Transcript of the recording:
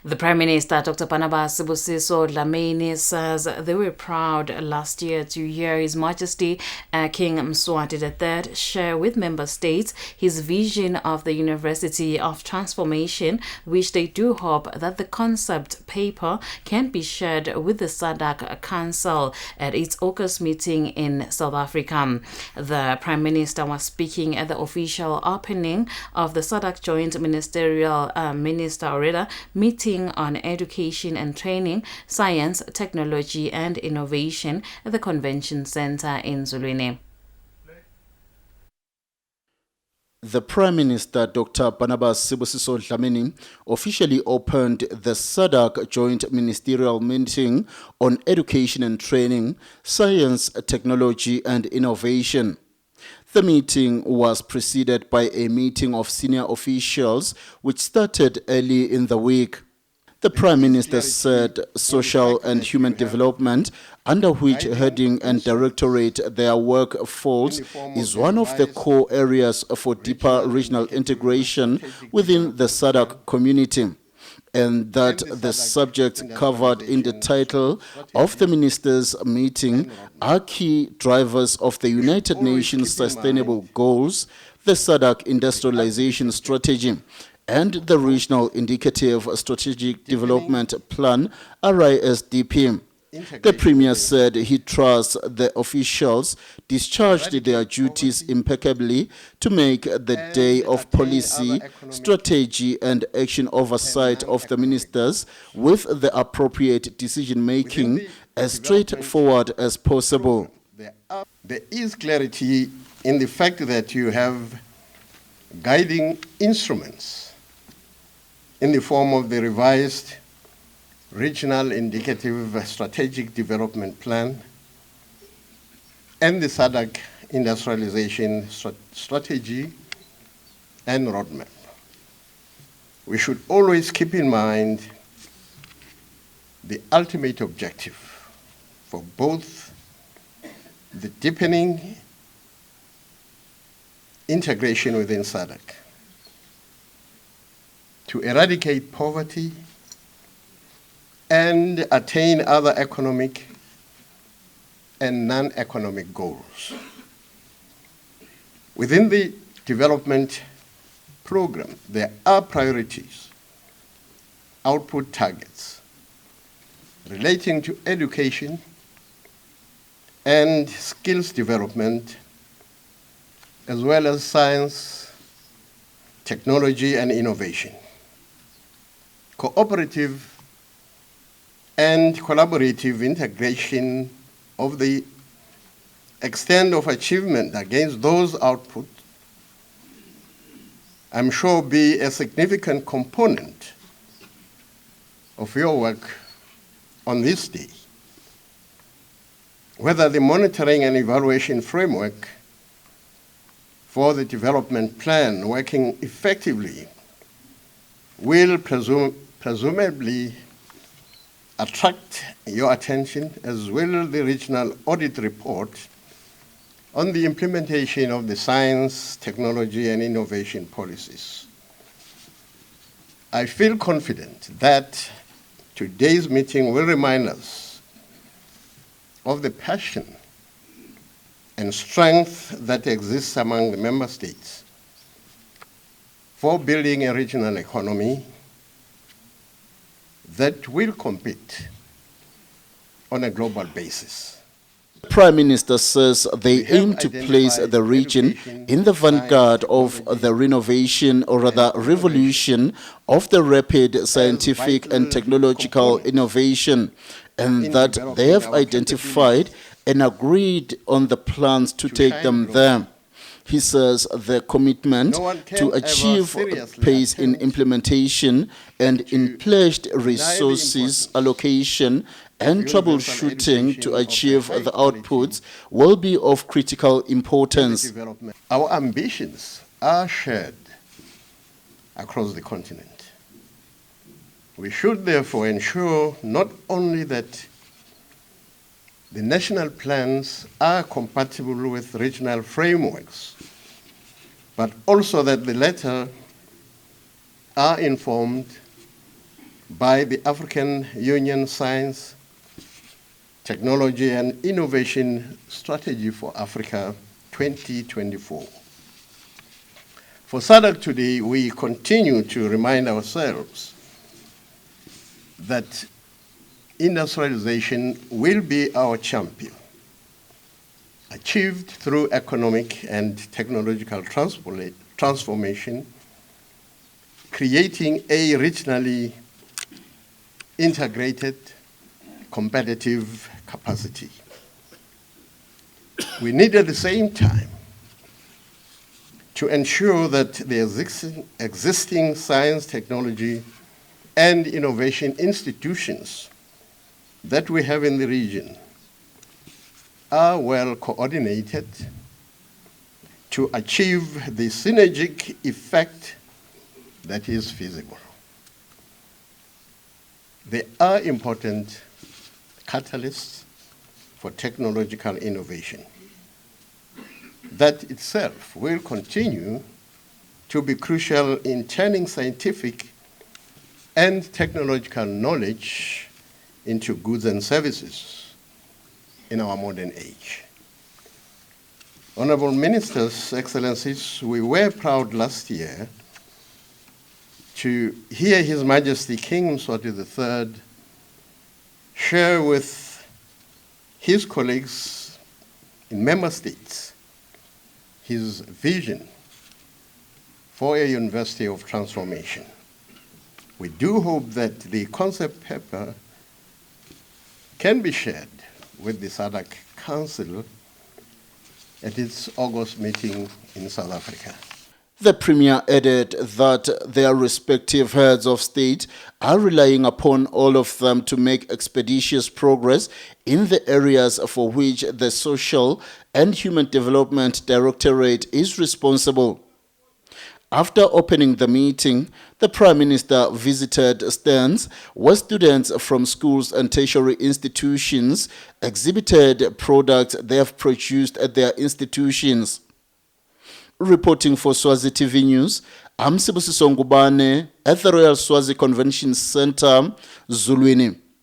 The Prime Minister, Dr. Barnabas Sibusiso Dlamini, says they were proud last year to hear His Majesty King Mswati III share with member states his vision of the University of Transformation, which they do hope that the concept paper can be shared with the SADC Council at its August meeting in South Africa. The Prime Minister was speaking at the official opening of the SADC Joint Ministerial Meeting on Education and Training, Science, Technology and Innovation at the Convention Center in Zulwini. The Prime Minister, Dr. Barnabas Sibusiso Dlamini, officially opened the SADC Joint Ministerial Meeting on Education and Training, Science, Technology and Innovation. The meeting was preceded by a meeting of senior officials which started early in the week. The Prime Minister said social and human development, under which heading and directorate their work falls, is one of the core areas for deeper regional integration within the SADC community, and that the subjects covered in the title of the ministers' meeting are key drivers of the United Nations Sustainable Goals, the SADC Industrialization Strategy, and the Regional Indicative Strategic Development Plan, RISDP. The Premier said he trusts the officials discharged their duties impeccably to make the day of policy, strategy and action oversight of the ministers with the appropriate decision-making as straightforward as possible. There is clarity in the fact that you have guiding instruments in the form of the revised Regional Indicative Strategic Development Plan and the SADC Industrialization Strategy and Roadmap. We should always keep in mind the ultimate objective for both the deepening integration within SADC, to eradicate poverty and attain other economic and non-economic goals. Within the development program, there are priorities, output targets relating to education and skills development, as well as science, technology and innovation. Cooperative and collaborative integration of the extent of achievement against those outputs, I'm sure, will be a significant component of your work on this day. Whether the monitoring and evaluation framework for the development plan working effectively will presumably attract your attention, as will the regional audit report on the implementation of the science, technology and innovation policies. I feel confident that today's meeting will remind us of the passion and strength that exists among the member states for building a regional economy that will compete on a global basis. The Prime Minister says they aim to place the region in the vanguard of the renovation, or rather revolution, of the rapid scientific and technological innovation, and that they have identified and agreed on the plans to take them there. He says the commitment to achieve pace in implementation and in pledged resources allocation and troubleshooting to achieve the outputs will be of critical importance. Our ambitions are shared across the continent. We should therefore ensure not only that the national plans are compatible with regional frameworks, but also that the latter are informed by the African Union Science, Technology and Innovation Strategy for Africa 2024. For SADC today, we continue to remind ourselves that industrialization will be our champion, achieved through economic and technological transformation, creating a regionally integrated, competitive capacity. We need at the same time to ensure that the existing science, technology, and innovation institutions that we have in the region are well coordinated to achieve the synergic effect that is feasible. They are important catalysts for technological innovation. That itself will continue to be crucial in turning scientific and technological knowledge into goods and services in our modern age. Honorable Ministers, Excellencies, we were proud last year to hear His Majesty King Mswati III share with his colleagues in member states his vision for a university of transformation. We do hope that the concept paper can be shared with the SADC Council at its August meeting in South Africa. The Premier added that their respective heads of state are relying upon all of them to make expeditious progress in the areas for which the Social and Human Development Directorate is responsible. After opening the meeting, the Prime Minister visited stands where students from schools and tertiary institutions exhibited products they have produced at their institutions. Reporting for Swazi TV News, I'm Sibusiso Dlamini at the Royal Swazi Convention Center, Zulwini.